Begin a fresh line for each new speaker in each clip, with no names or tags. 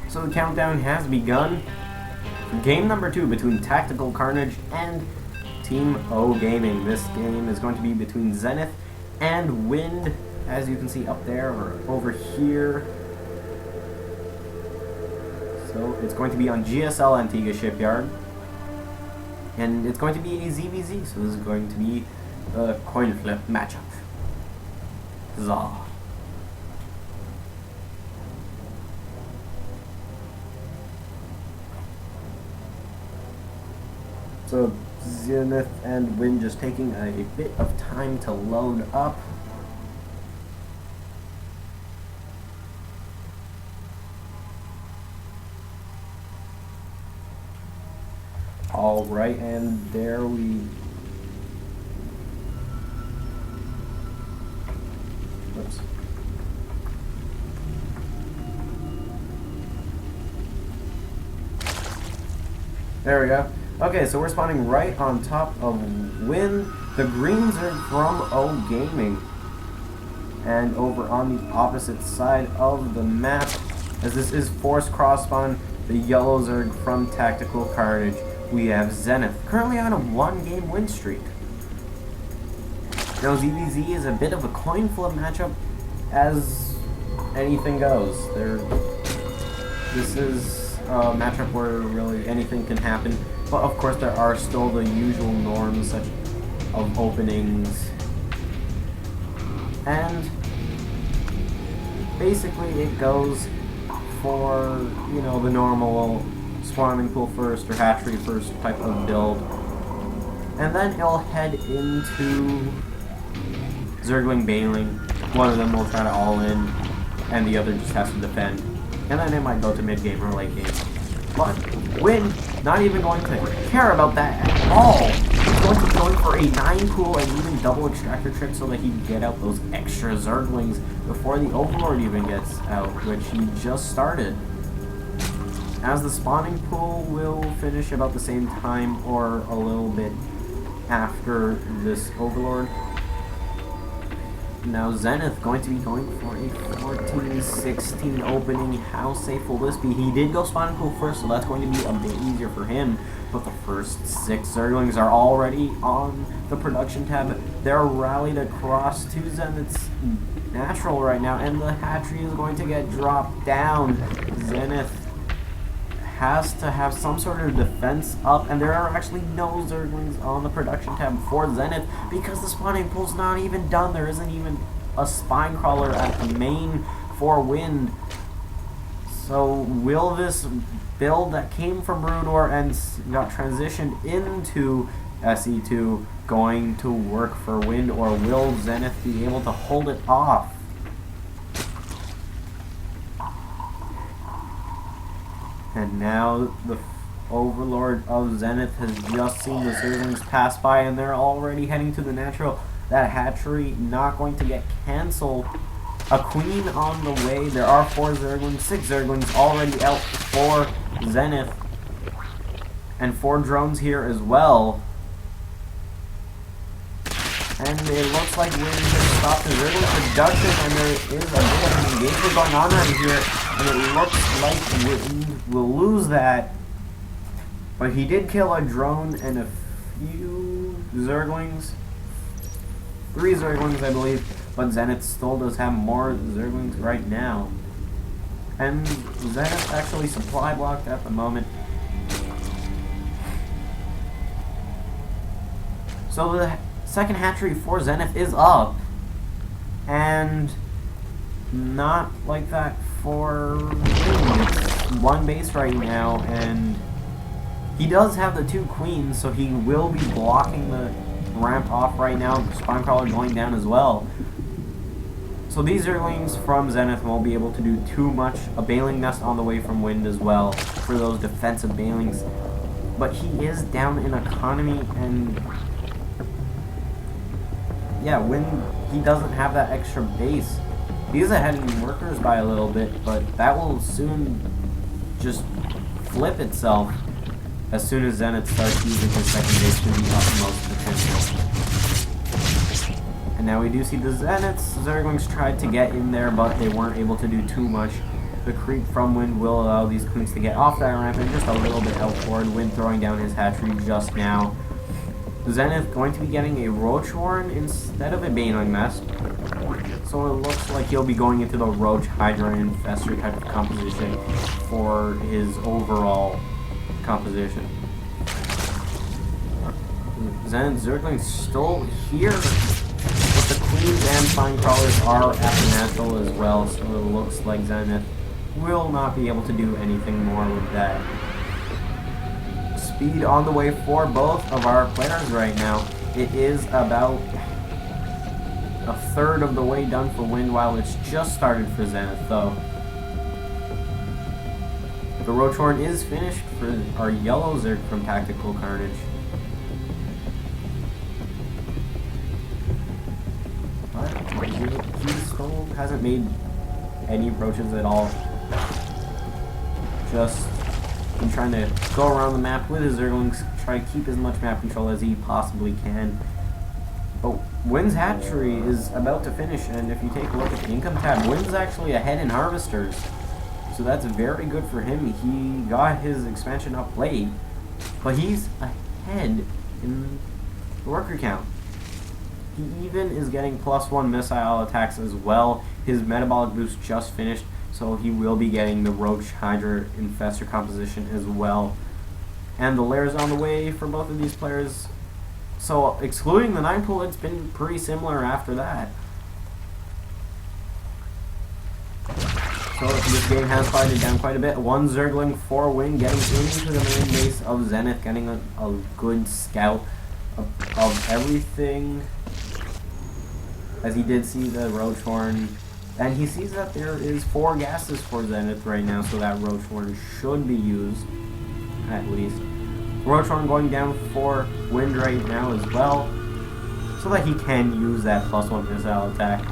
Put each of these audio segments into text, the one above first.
So the countdown has begun. Game number 2 between Tactical Carnage and Team oGaming. This game is going to be between TaCZennith and OGWinD, as you can see up there or over here. So it's going to be on GSL Antigua Shipyard. And it's going to be a ZVZ, so this is going to be a coin flip matchup. Huzzah. So TaCZennith and OGWinD just taking a bit of time to load up. Alright, and there we... Oops. There we go. Okay, so we're spawning right on top of OGWinD. The greens are from oGaming. And over on the opposite side of the map, as this is forced cross spawn, the yellows are from Tactical Carnage. We have TaCZennith, currently on a 1-game win streak. Now ZVZ is a bit of a coin flip matchup, as anything goes. This is a matchup where really anything can happen, but of course there are still the usual norms such of openings, and basically it goes for, you know, the normal spawning pool first or hatchery first type of build, and then it'll head into Zergling bailing. One of them will try to all in and the other just has to defend, and then it might go to mid game or late game. But OGWinD not even going to care about that at all. He's going to be going for a 9 pool and even double extractor trick so that he can get out those extra Zerglings before the Overlord even gets out, which he just started. As the spawning pool will finish about the same time or a little bit after this Overlord. Now TaCZennith going to be going for a 14-16 opening. How safe will this be? He did go spawning pool first, so that's going to be a bit easier for him. But the first 6 Zerglings are already on the production tab. They're rallied across to TaCZennith's natural right now, and the hatchery is going to get dropped down. TaCZennith has to have some sort of defense up, and there are actually no Zerglings on the production tab for TaCZennith because the spawning pool's not even done. There isn't even a spine crawler at the main for OGWinD. So will this build that came from Broodor and got transitioned into SE2 going to work for OGWinD, or will TaCZennith be able to hold it off? And now the Overlord of TaCZennith has just seen the Zerglings pass by, and they're already heading to the natural. That hatchery not going to get cancelled. A queen on the way. There are 4 Zerglings, 6 Zerglings already out for TaCZennith. And 4 drones here as well. And it looks like OGWinD has stopped the Zergling production, and there is a bit of an engagement going on right here. And it looks like OGWinD will lose that. But he did kill a drone and a few Zerglings. 3 Zerglings, I believe. But TaCZennith still does have more Zerglings right now. And TaCZennith actually supply blocked at the moment. So the second hatchery for TaCZennith is up. And not like that for OGWinD. It's 1 base right now, and he does have the 2 queens, so he will be blocking the ramp off right now. Spawn crawler going down as well. So these Zerglings from TaCZennith won't be able to do too much. A bailing nest on the way from OGWinD as well for those defensive bailings. But he is down in economy, and yeah, OGWinD, he doesn't have that extra base. He is ahead in workers by a little bit, but that will soon just flip itself as soon as TaCZennith starts using his second base to the utmost potential. And now we do see the TaCZennith's Zerglings tried to get in there, but they weren't able to do too much The creep from Wind will allow these queens to get off that ramp and just a little bit out forward. Wind throwing down his hatchery just now. Zenith going to be getting a Roach Warren instead of a Baneling Mask. So it looks like he'll be going into the Roach, Hydra, Infestor type of composition for his overall composition. Zenith Zergling still here, but the Queens and Fine Crawlers are at the natural as well, so it looks like Zenith will not be able to do anything more with that. Speed on the way for both of our players right now. It is about a third of the way done for Wind, while it's just started for Zenith, though. The Roach Horn is finished for our yellow Zerg from Tactical Carnage. But he still hasn't made any approaches at all. Just been trying to go around the map with his Zerglings, try to keep as much map control as he possibly can. But Wind's hatchery is about to finish, and if you take a look at the income tab, Wind's actually ahead in Harvesters. So that's very good for him. He got his expansion up late, but he's ahead in the worker count. He even is getting +1 missile attacks as well. His metabolic boost just finished, so he will be getting the Roach, Hydra, Infestor composition as well. And the lairs on the way for both of these players. So, excluding the 9 pool, it's been pretty similar after that. So, this game has quieted down quite a bit. One Zergling for Wind getting into the main base of Zenith, getting a good scout of everything. As he did see the Roach Horn. And he sees that there is 4 gases for Zenith right now, so that Roach Horn should be used, at least. Roach Horn going down for Wind right now as well, so that he can use that +1 missile attack.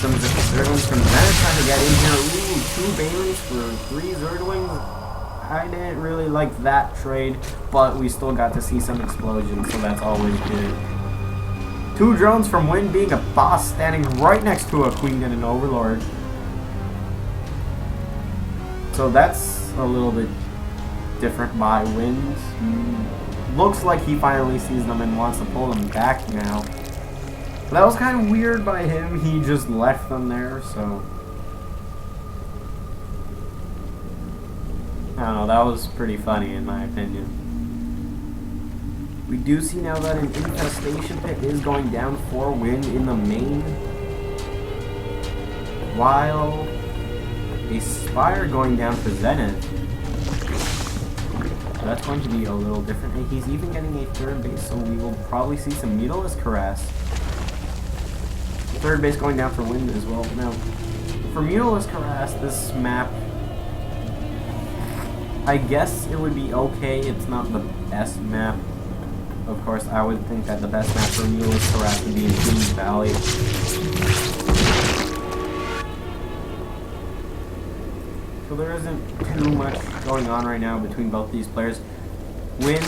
Some Zerglings from Zenith trying to get in here. Ooh, 2 Baileys for 3 Zerglings. I didn't really like that trade, but we still got to see some explosions, so that's always good. 2 drones from Wind being a boss standing right next to a Queen and an Overlord. So that's a little bit different by Wind. Looks like he finally sees them and wants to pull them back now. But that was kind of weird by him. He just left them there, so I don't know, that was pretty funny in my opinion. We do see now that an infestation pit is going down for Wind in the main, while a Spire going down for Zenith. So that's going to be a little different. And he's even getting a 3rd base, so we will probably see some Mutalisk Harass. 3rd base going down for Wind as well. Now, for Mutalisk Harass, this map, I guess it would be okay. It's not the best map. Of course, I would think that the best map for Mutalisk Harass would be in Queen's Valley. So there isn't too much going on right now between both these players. Wind,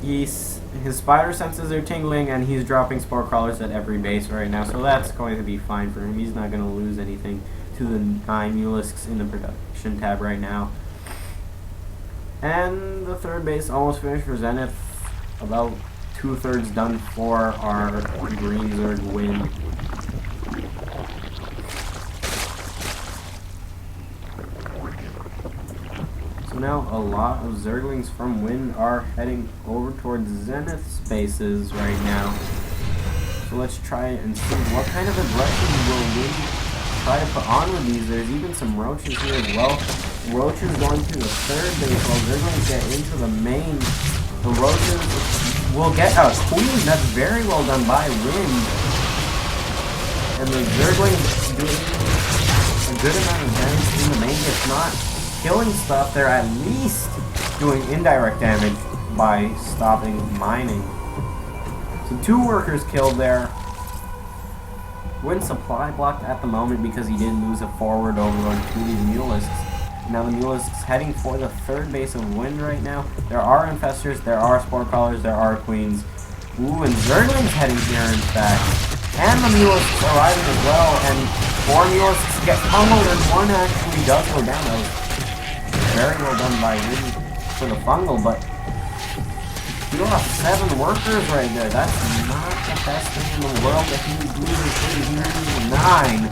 his spider senses are tingling, and he's dropping Spore Crawlers at every base right now, so that's going to be fine for him. He's not going to lose anything to the 9 Mutalisks in the production tab right now. And the 3rd base almost finished for Zenith. About 2/3 done for our green Zerg Wind. So now a lot of Zerglings from Wind are heading over towards Zenith's bases right now. So let's try and see what kind of aggression will Wind try to put on with these. There's even some Roaches here as well. Roaches going to the 3rd base while Zerglings get into the main. The Roaches will get a Queen. That's very well done by Wind. And the Zerglings doing a good amount of damage in the main. If not killing stuff, they're at least doing indirect damage by stopping mining. So 2 workers killed there. Wind supply blocked at the moment because he did lose a forward overload to these Mutalisks. Now the Mutalisks heading for the 3rd base of Wind right now. There are Infestors, there are Spore Crawlers, there are Queens. Ooh, and Zerglings heading here in fact. And the Mutalisks arriving as well, and 4 Mulisks get pummeled and 1 actually does go down. That was very well done by WinD for the fungal, but he lost 7 workers right there. That's not the best thing in the world that he loses 9.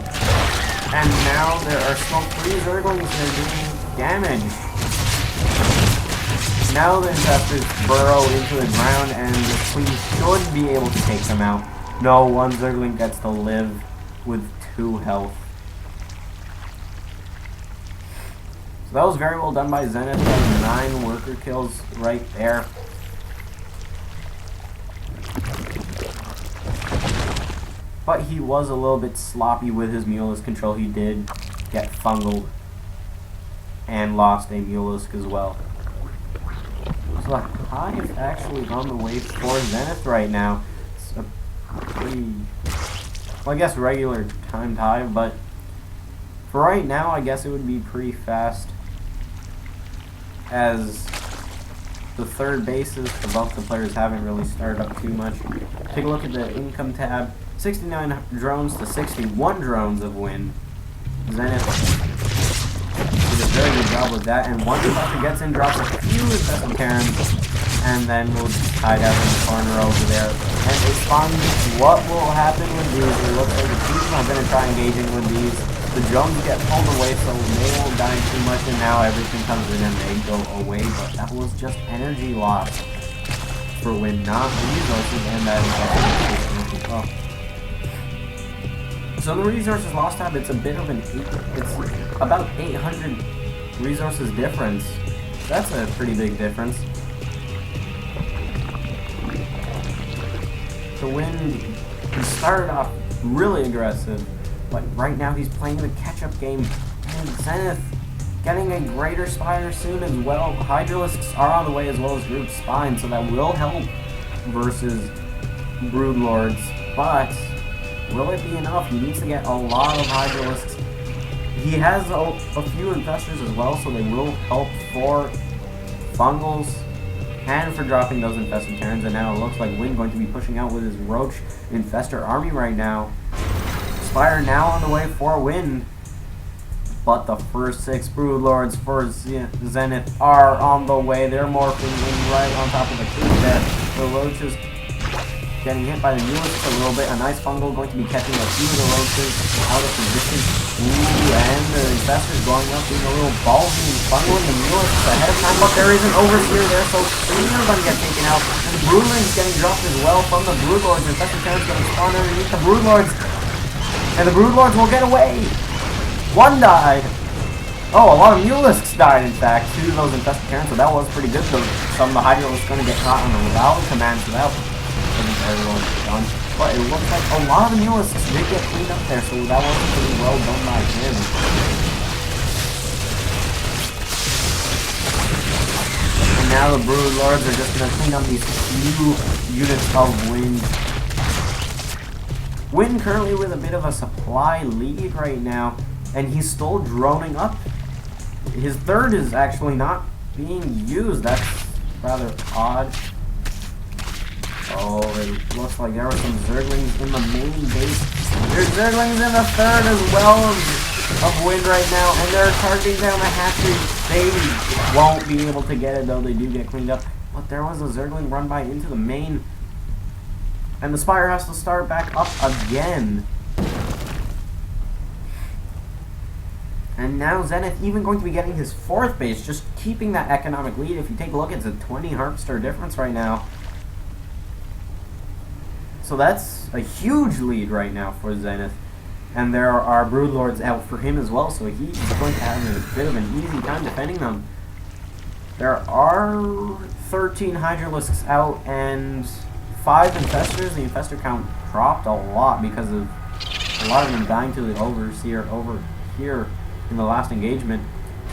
And now there are still 3 Zerglings that are doing damage. Now the Infestors burrow into the ground and the Queen should be able to take them out. No, 1 Zergling gets to live with 2 health. So that was very well done by TaCZennith, 9 worker kills right there. But he was a little bit sloppy with his Mulisk control. He did get fungled and lost a Mulisk as well. So the Hive actually on the way for TaCZennith right now. It's a pretty, well, I guess regular timed Hive, but for right now I guess it would be pretty fast, as the third bases for both the players haven't really started up too much. Take a look at the income tab. 69 drones to 61 drones of WinD. TaCZennith did a very good job with that, and once Infestor gets in, drops a few Infested Terrans, and then we'll just hide out in the corner over there. And it's fun. What will happen with these? It looks like the team are going to try engaging with these. The drones get pulled away, so they won't die too much, and now everything comes in and they go away. But that was just energy loss for WinD, not resources, and that is as well. So the resources lost tab, it's a bit of it's about 800 resources difference. That's a pretty big difference. So WinD, he started off really aggressive, but right now he's playing the catch-up game, and TaCZennith getting a greater Spire soon as well. Hydralisks are on the way, as well as Group Spine, so that will help versus Broodlords, but will it be enough? He needs to get a lot of Hydralisks. He has a few Infestors as well, so they will help for Fungals and for dropping those Infested Terrans. And now it looks like WinD going to be pushing out with his Roach Infestor army right now. Spire now on the way for WinD, but the first 6 Broodlords for TaCZennith are on the way. They're morphing in right on top of the crew there. The Roaches getting hit by the Mulisk a little bit. A nice fungal going to be catching a few of the Roaches out of position. Ooh, and the Infestors going up, being a little ballsy and fungling the Mulisk ahead of time, but there is an overseer there, so 3 are going to get taken out. And the Broodlings getting dropped as well from the Broodlords. Infested Terrans going to spawn underneath the Broodlords, and the Broodlords will get away. 1 died. Oh, a lot of Mulisks died, in fact, to those Infested Terrans, so that was pretty good. So some of the Hydralisks going to get caught on the Revolve command, so that wasn't very well done. But it looks like a lot of the Mulisks did get cleaned up there, so that wasn't pretty well done by him. And now the Broodlords are just going to clean up these few units of WinD. WinD currently with a bit of a supply lead right now, and he's still droning up. His third is actually not being used. That's rather odd. Oh, it looks like there were some Zerglings in the main base. There's Zerglings in the third as well of WinD right now, and they're targeting down the hatchery. They won't be able to get it, though they do get cleaned up. But there was a Zergling run by into the main, and the Spire has to start back up again. And now TaCZennith even going to be getting his 4th base, just keeping that economic lead. If you take a look, it's a 20 Harpster difference right now. So that's a huge lead right now for TaCZennith. And there are Broodlords out for him as well, so he's going to have a bit of an easy time defending them. There are 13 Hydralisks out and 5 Infestors. The Infestor count dropped a lot because of a lot of them dying to the Overseer over here in the last engagement.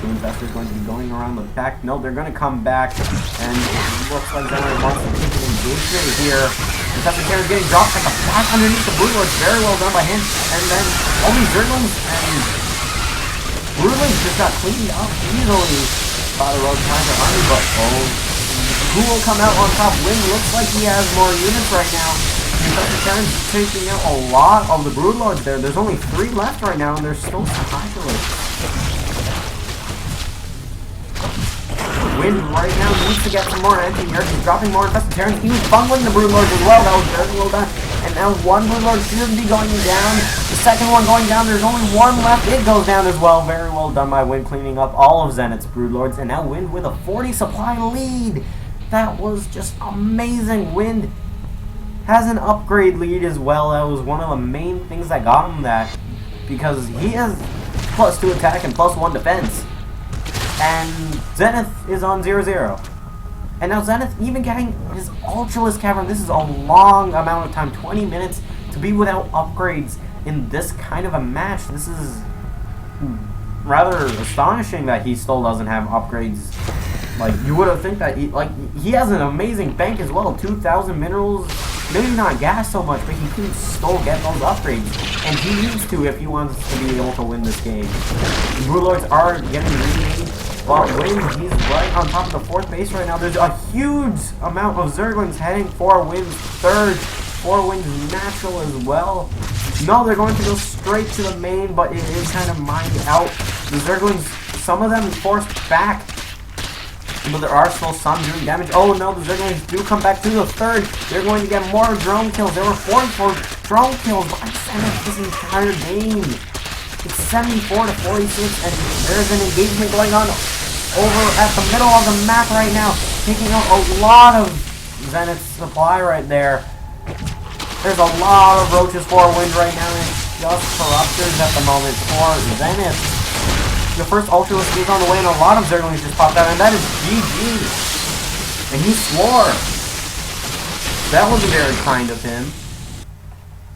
2 Infestors going to be going around the back. No, they're going to come back, and it looks like TaCZennith wants to take an engagement here. Infested Terrans getting dropped at the back underneath the Broodlords. Very well done by him. And then all these Zerglings and Broodlings just got cleaned up easily by the Rogue Tiger army. But who will come out on top? WinD looks like he has more units right now. Infested Terran's taking out a lot of the Broodlords there. There's only 3 left right now, and they're still spectacular. Wind right now needs to get some more anti-air. He's dropping more Infested Terrans. He was bungling the Broodlords as well. That was very well done. And now one Broodlord should be going down. The second one going down. There's only one left. It goes down as well. Very well done by Wind, cleaning up all of Zenith's Broodlords. And now Wind with a 40 supply lead. That was just amazing. Wind has an upgrade lead as well. That was one of the main things that got him that. Because he has +2 attack and +1 defense. And Zenith is on 0-0. And now Zenith even getting his Ultralisk Cavern. This is a long amount of time, 20 minutes, to be without upgrades in this kind of a match. This is rather astonishing that he still doesn't have upgrades. Like, you would have think that he has an amazing bank as well, 2,000 minerals. Maybe not gas so much, but he can still get those upgrades. And he needs to if he wants to be able to win this game. The Broodlords are getting remade. Well, Wind, he's right on top of the 4th base right now. There's a huge amount of Zerglings heading for Wind's 3rd. For Wind's natural as well. No, they're going to go straight to the main, but it is kind of mined out. The Zerglings, some of them forced back. But there are still some doing damage. Oh no, the Zerglings do come back to the 3rd. They're going to get more drone kills. They were forced for drone kills by Zenith this entire game. It's 74 to 46, and there's an engagement going on over at the middle of the map right now, taking out a lot of Zenith's supply right there. There's a lot of roaches for Wind right now, and it's just corruptors at the moment for Zenith. The first Ultralisk is on the way, and a lot of Zerglings just popped out, and that is GG. And he swore. That was very kind of him.